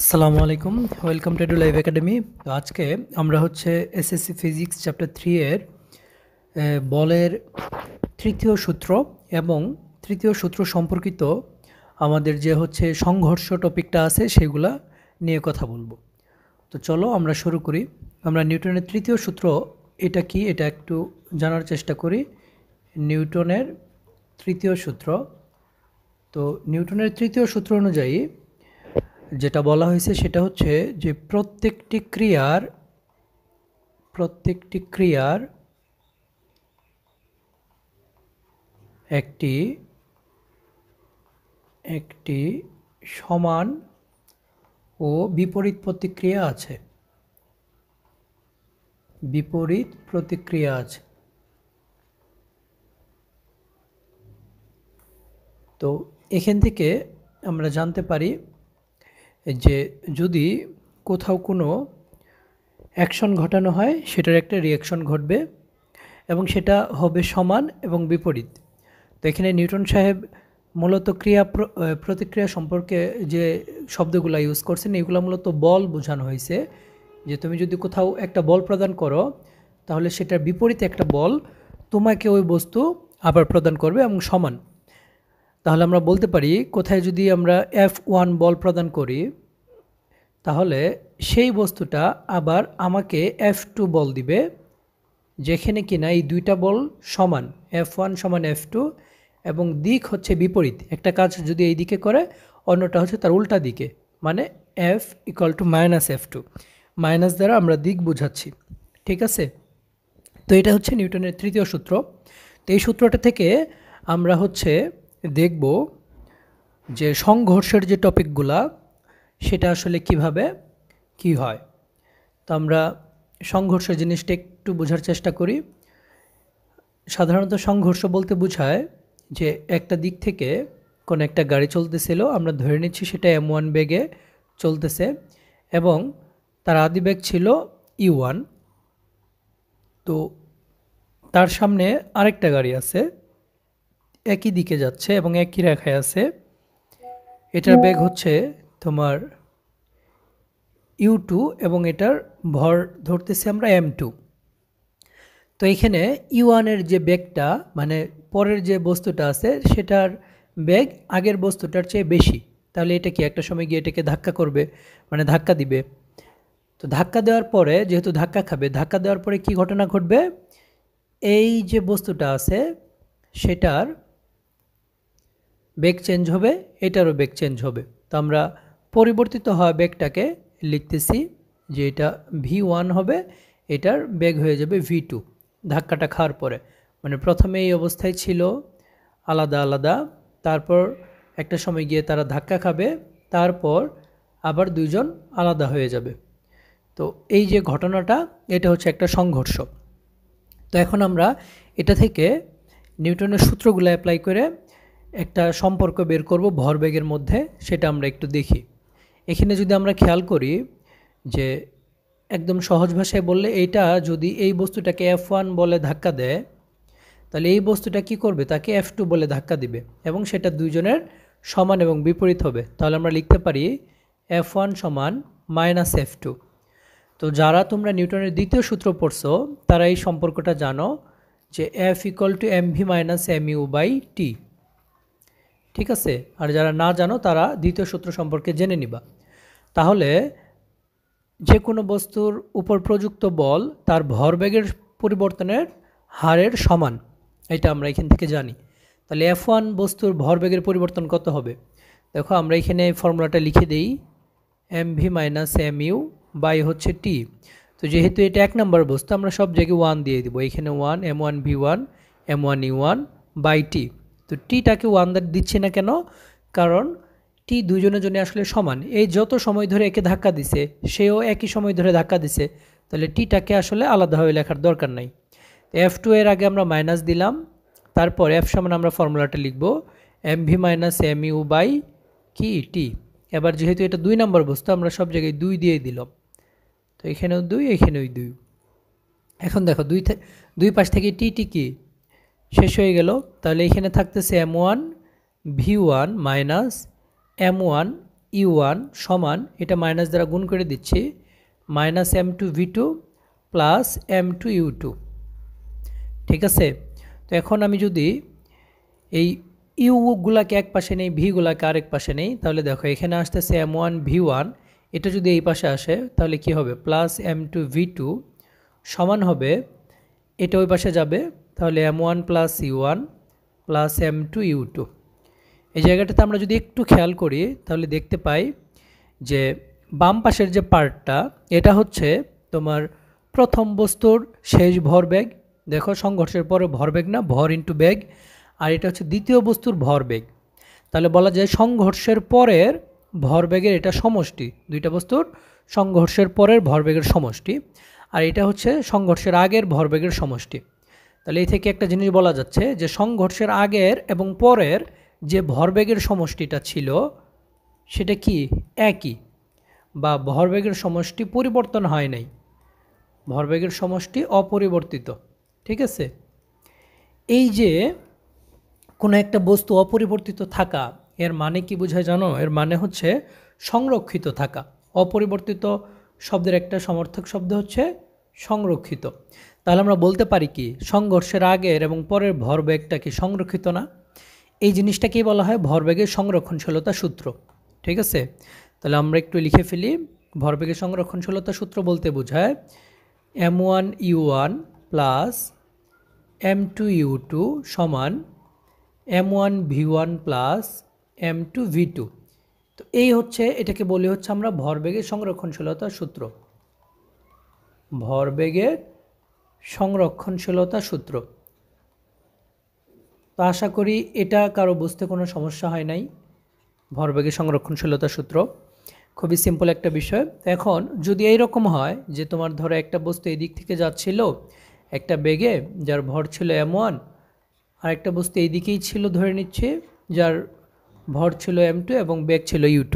আসসালামু আলাইকুম, welcome to live academy. তো আজকে আমরা হচ্ছে এসএসসি ফিজিক্স চ্যাপ্টার 3 এর বলের তৃতীয় সূত্র এবং তৃতীয় সূত্র সম্পর্কিত আমাদের যে হচ্ছে সংঘর্ষ টপিকটা আছে সেগুলা নিয়ে কথা বলবো। তো চলো আমরা শুরু করি। আমরা নিউটনের তৃতীয় সূত্র এটা কি এটা একটু জানার চেষ্টা করি। নিউটনের তৃতীয় সূত্র, তো নিউটনের তৃতীয় সূত্র অনুযায়ী যেটা বলা হয়েছে সেটা হচ্ছে যে প্রত্যেকটি ক্রিয়ার একটি সমান ও বিপরীত প্রতিক্রিয়া আছে। তো এখান থেকে আমরা জানতে পারি যে যদি কোথাও কোনো অ্যাকশন ঘটানো হয় সেটার একটা রিঅ্যাকশন ঘটবে এবং সেটা হবে সমান এবং বিপরীত। তো এখানে নিউটন সাহেব মূলত প্রতিক্রিয়া সম্পর্কে যে শব্দগুলো ইউজ করছেন এগুলো মূলত বল বোঝানো হয়েছে, যে তুমি যদি কোথাও একটা বল প্রদান করো তাহলে সেটার বিপরীতে একটা বল তোমাকে ওই বস্তু আবার প্রদান করবে এবং সমান। তাহলে আমরা বলতে পারি কোথায় যদি আমরা F1 বল প্রদান করি তাহলে সেই বস্তুটা আবার আমাকে F2 বল দিবে, যেখানে কিনা এই দুইটা বল সমান, F1 সমান F2 এবং দিক হচ্ছে বিপরীত। একটা কাজ যদি এই দিকে করে অন্যটা হচ্ছে তার উল্টা দিকে, মানে F = -F2। মাইনাস দ্বারা আমরা দিক বোঝাচ্ছি, ঠিক আছে? তো এটা হচ্ছে নিউটনের তৃতীয় সূত্র। তো এই সূত্রটা থেকে আমরা হচ্ছে দেখব যে সংঘর্ষের যে টপিকগুলা সেটা আসলে কিভাবে কি হয়। তো আমরা সংঘর্ষ জিনিসটা একটু বোঝার চেষ্টা করি। সাধারণত সংঘর্ষ বলতে বোঝায় যে একটা দিক থেকে কোনো একটা গাড়ি চলতেছিল, আমরা ধরে নিচ্ছি সেটা m1 বেগে চলতেছে এবং তার আদি বেগ ছিল e1। তো তার সামনে আরেকটা গাড়ি আছে, একই দিকে যাচ্ছে এবং একই রেখায় আছে, এটার বেগ হচ্ছে তোমার u2 এবং এটার ভর ধরতেছি আমরা m2। তো এখানে e1 এর যে বেগটা, মানে পরের যে বস্তুটা আছে সেটার বেগ আগের বস্তুটার চেয়ে বেশি, তাহলে এটা কি একটা সময় গিয়ে এটাকে ধাক্কা করবে, মানে ধাক্কা দিবে। তো ধাক্কা দেওয়ার পরে যেহেতু ধাক্কা খাবে, ধাক্কা দেওয়ার পরে কি ঘটনা ঘটবে, এই যে বস্তুটা আছে সেটার বেগ চেঞ্জ হবে, এটারও বেগ চেঞ্জ হবে। তো আমরা পরিবর্তিত হওয়া বেগটাকে লিখতেছি যে এটা v1 হবে, এটার বেগ হয়ে যাবে v2 ধাক্কাটা খাওয়ার পরে। মানে প্রথমে এই অবস্থায় ছিল আলাদা আলাদা, তারপর একটা সময় গিয়ে তারা ধাক্কা খাবে, তারপর আবার দুইজন আলাদা হয়ে যাবে। তো এই যে ঘটনাটা, এটা হচ্ছে একটা সংঘর্ষ। তো এখন আমরা এটা থেকে নিউটনের সূত্রগুলো অ্যাপ্লাই করে একটা সম্পর্ক বের করব ভরবেগের মধ্যে, সেটা আমরা একটু দেখি। এখানে যদি আমরা খেয়াল করি যে একদম সহজ ভাষায় বললে, এইটা যদি এই বস্তুটাকে F1 বলে ধাক্কা দেয় তাহলে এই বস্তুটা কি করবে, তাকে F2 বলে ধাক্কা দিবে এবং সেটা দুইজনের সমান এবং বিপরীত হবে। তাহলে আমরা লিখতে পারি F1 সমান -F2। তো যারা তোমরা নিউটনের দ্বিতীয় সূত্র পড়ছো তারা এই সম্পর্কটা জানো যে F = mv - mu/t, ঠিক আছে? আর যারা না জানো তারা দ্বিতীয় সূত্র সম্পর্কে জেনে নিবা। তাহলে যে কোনো বস্তুর উপর প্রযুক্ত বল তার ভরবেগের পরিবর্তনের হারের সমান, এটা আমরা এখান থেকে জানি। তাহলে F1 বস্তুর ভরবেগের পরিবর্তন কত হবে? দেখো আমরা এখানে ফর্মুলাটা লিখে দিই, mv - mu হচ্ছে t। তো যেহেতু এটা এক নম্বর বস্তু আমরা সব জায়গায় 1 দিয়ে দিব, এখানে 1 m1 v1 m1 e1/t। তো টিটাকে 1 দিচ্ছি না কেন, কারণ টি দুজনের জন্য আসলে সমান। এই যত সময় ধরে একে ধাক্কা দিছে সেও একই সময় ধরে ধাক্কা দিছে, তাহলে টিটাকে আসলে আলাদাভাবে লেখার দরকার নাই। F2 এর আগে আমরা মাইনাস দিলাম, তারপর F সমান আমরা ফর্মুলাটা লিখব mv - mu/t। এবার যেহেতু এটা 2 নম্বর বস্তু আমরা সব জায়গায় 2 দিয়ে দিলাম, তো এখানেও 2 এখানেও 2। এখন দেখো দুই পাশ থেকে টি কি শেষ হয়ে গেল, তাহলে এখানে থাকতেছে m1 v1 - m1 ইউ1 সমান, এটা মাইনাস দ্বারা গুণ করে দিচ্ছি, minus M2 V2 plus M2 U2। ঠিক আছে, তো এখন আমি যদি এই ইউগুলাকে এক পাশে নেই, ভিগুলাকে আরেক পাশে নেই, তাহলে দেখো এখানে আসতেছে M1 V1, এটা যদি এই পাশে আসে তাহলে কি হবে, প্লাস M2 V2 সমান হবে, এটা ওই পাশে যাবে, তাহলে M1 plus U1 plus M2 U2। এই জায়গাটাতে আমরা যদি একটু খেয়াল করি তাহলে দেখতে পাই যে বাম পাশের যে পার্টটা, এটা হচ্ছে তোমার প্রথম বস্তুর শেষ ভরবেগ, দেখো সংঘর্ষের পরে ভরবেগ না, ভর ইন্টু বেগ, আর এটা হচ্ছে দ্বিতীয় বস্তুর ভরবেগ। তাহলে বলা যায় সংঘর্ষের পরের ভরবেগের এটা সমষ্টি, দুইটা বস্তুর সংঘর্ষের পরের ভরবেগের সমষ্টি, আর এটা হচ্ছে সংঘর্ষের আগের ভরবেগের সমষ্টি। তাহলে এই থেকে একটা জিনিস বলা যাচ্ছে যে সংঘর্ষের আগের এবং পরের যে ভরবেগের সমষ্টিটা ছিল সেটা কি একই, বা ভরবেগের সমষ্টি পরিবর্তন হয় নাই, ভরবেগের সমষ্টি অপরিবর্তিত। ঠিক আছে, এই যে কোনো একটা বস্তু অপরিবর্তিত থাকা, এর মানে কি বোঝায় জানো? এর মানে হচ্ছে সংরক্ষিত থাকা। অপরিবর্তিত শব্দের একটা সমর্থক শব্দ হচ্ছে সংরক্ষিত। তাহলে আমরা বলতে পারি কি, সংঘর্ষের আগের এবং পরের ভরবেগটা কি সংরক্ষিত না? এই জিনিসটাকেই বলা হয় ভরবেগের সংরক্ষণশীলতা সূত্র। ঠিক আছে, তাহলে আমরা একটু লিখে ফেলি। ভরবেগের সংরক্ষণশীলতা সূত্র বলতে বোঝায় M1 U1 plus M2 U2 সমান M1 V1 plus M2 V2। তো এই হচ্ছে, এটাকে বলি হচ্ছে আমরা ভরবেগের সংরক্ষণশীলতা সূত্র, ভরবেগের সংরক্ষণশীলতা সূত্র। তো আশা করি এটা কারো বুঝতে কোনো সমস্যা হয় নাই। ভরবেগের সংরক্ষণশীলতা সূত্র খুবই সিম্পল একটা বিষয়। এখন যদি এইরকম হয় যে তোমার ধরো একটা বস্তু এই দিক থেকে যাচ্ছিল একটা বেগে, যার ভর ছিল M1, আর একটা বস্তু এই দিকেই ছিল ধরে নিচ্ছে, যার ভর ছিল M2 এবং বেগ ছিল U2।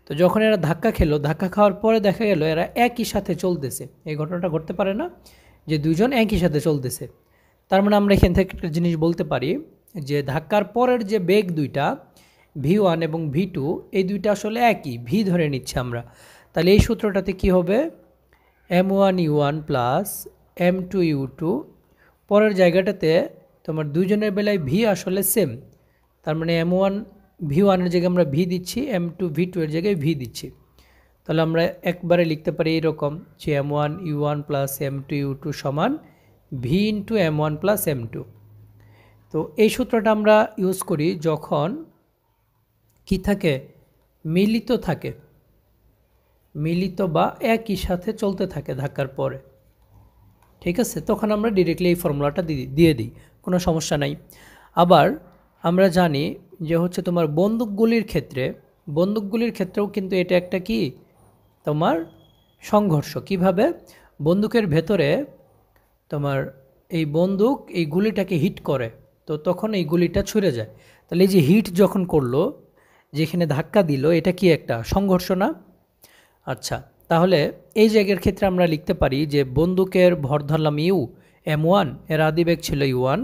তো যখন এরা ধাক্কা খেলো, ধাক্কা খাওয়ার পরে দেখা গেল এরা একই সাথে চলতেছে। এই ঘটনাটা ঘটতে পারে না যে দুইজন একই সাথে চলতেছে? তার মানে আমরা এখান থেকে একটা জিনিস বলতে পারি যে ধাক্কার পরের যে বেগ দুইটা V1 এবং V2, এই দুইটা আসলে একই, ভি ধরে নিচ্ছি আমরা। তাহলে এই সূত্রটাতে কি হবে, M1 U1 plus M2 U2, পরের জায়গাটাতে তোমার দুইজনের বেলায় ভি আসলে সেম, তার মানে M1 V1 এর জায়গায় আমরা ভি দিচ্ছি, M2 V2 এর জায়গায় ভি দিচ্ছি। তাহলে আমরা একবারে লিখতে পারি এরকম যে M1 U1 plus M2 U2 সমান V into M1 plus M2। তো এই সূত্রটা আমরা ইউজ করি যখন কি থাকে, মিলিত থাকে, মিলিত বা একই সাথে চলতে থাকে ধাক্কার পরে। ঠিক আছে, তখন আমরা ডিরেক্টলি এই ফর্মুলাটা দিয়ে দিই, কোনো সমস্যা নাই। আবার আমরা জানি যে হচ্ছে তোমার বন্দুকগুলির ক্ষেত্রেও কিন্তু এটা একটা কি তোমার সংঘর্ষ। কিভাবে? বন্দুকের ভেতরে তোমার এই বন্দুক এই গুলিটাকে হিট করে, তো তখন এই গুলিটা ছুঁড়ে যায়। তাহলে এই যে হিট যখন করলো, যেখানে ধাক্কা দিল, এটা কি একটা সংঘর্ষ না? আচ্ছা, তাহলে এই জায়গার ক্ষেত্রে আমরা লিখতে পারি যে বন্দুকের ভর ধরলাম ইউ, M1 এর আদিবেগ ছিল U1,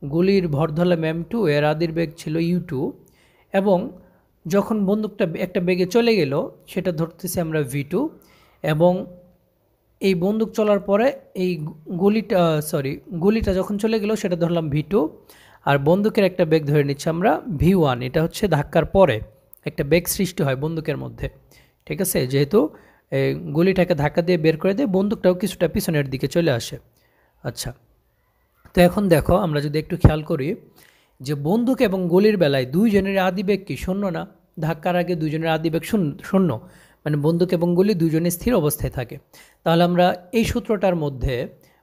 গুলির ভর ধরলাম M2 এর আদিবেগ ছিল U2, এবং যখন বন্দুকটা একটা বেগে চলে গেল সেটা ধরতেছি আমরা V2, এবং এই বন্দুক চলার পরে এই গুলিটা যখন চলে গেল সেটা ধরলাম V2, আর বন্দুকের একটা বেগ ধরে নিচ্ছি আমরা V1। এটা হচ্ছে ধাক্কার পরে একটা বেগ সৃষ্টি হয় বন্দুকের মধ্যে। ঠিক আছে, যেহেতু গুলিটাকে ধাক্কা দিয়ে বের করে দিয়ে বন্দুকটাও কিছুটা পিছনের দিকে চলে আসে। আচ্ছা, তো এখন দেখো আমরা যদি একটু খেয়াল করি যে বন্দুক এবং গুলির বেলায় দুইজনের আদিবেগ কি শূন্য না? ধাক্কার আগে দুইজনের আদিবেগ শূন্য, মানে বন্দুক এবং গুলি দুইজনের স্থির অবস্থায় থাকে। তাহলে আমরা এই সূত্রটার মধ্যে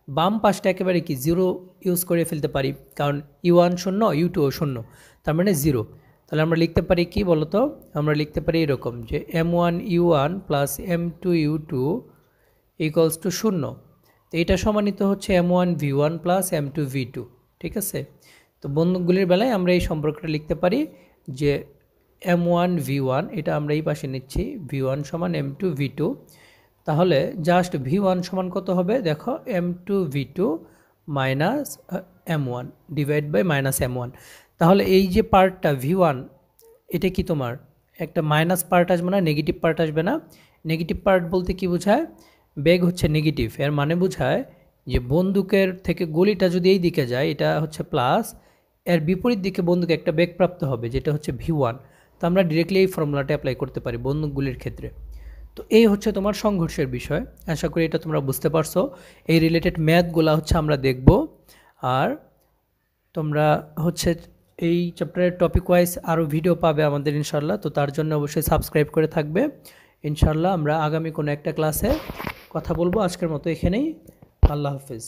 বাম পাশটা একেবারে কি জিরো ইউজ করে ফেলতে পারি, কারণ U1 শূন্য, U2 শূন্য, তার মানে জিরো। তাহলে আমরা লিখতে পারি কি বলতো, আমরা লিখতে পারি এরকম যে M1 U1 plus M2 U2 equals to শূন্য। তো এটা সমানিত হচ্ছে M1 V1 plus M2 V2। ঠিক আছে, তো বন্দুকগুলির বেলায় আমরা এই সম্পর্কটা লিখতে পারি যে M1 V1, এটা আমরা এই পাশে নিচ্ছি, V1 সমান M2 V2। তাহলে জাস্ট V1 সমান কত হবে দেখো, M2 V2 minus M1 divide by minus M1। তাহলে এই যে পার্টটা V1, এটা কি তোমার একটা মাইনাস পার্ট আসবে না, নেগেটিভ পার্ট আসবে না। নেগেটিভ পার্ট বলতে কি বোঝায়? বেগ হচ্ছে নেগেটিভ, এর মানে বোঝায় যে বন্দুকের থেকে গুলিটা যদি এই দিকে যায় এটা হচ্ছে প্লাস, এর বিপরীত দিকে বন্দুকে একটা বেগ প্রাপ্ত হবে যেটা হচ্ছে V1। তো আমরা ডিরেক্টলি এই ফর্মুলাটা অ্যাপ্লাই করতে পারি বন্দুকগুলির ক্ষেত্রে। তো এই হচ্ছে তোমার সংঘর্ষের বিষয়। আশা করি এটা তোমরা বুঝতে পারছো। এই রিলেটেড ম্যাথগুলা হচ্ছে আমরা দেখব। আর তোমরা হচ্ছে এই চ্যাপ্টারের টপিক ওয়াইজ আরও ভিডিও পাবে আমাদের ইনশাল্লাহ। তো তার জন্য অবশ্যই সাবস্ক্রাইব করে থাকবে। ইনশাল্লাহ আমরা আগামী কোনো একটা ক্লাসে কথা বলবো। আজকের মতো এখানেই, আল্লাহ হাফেজ।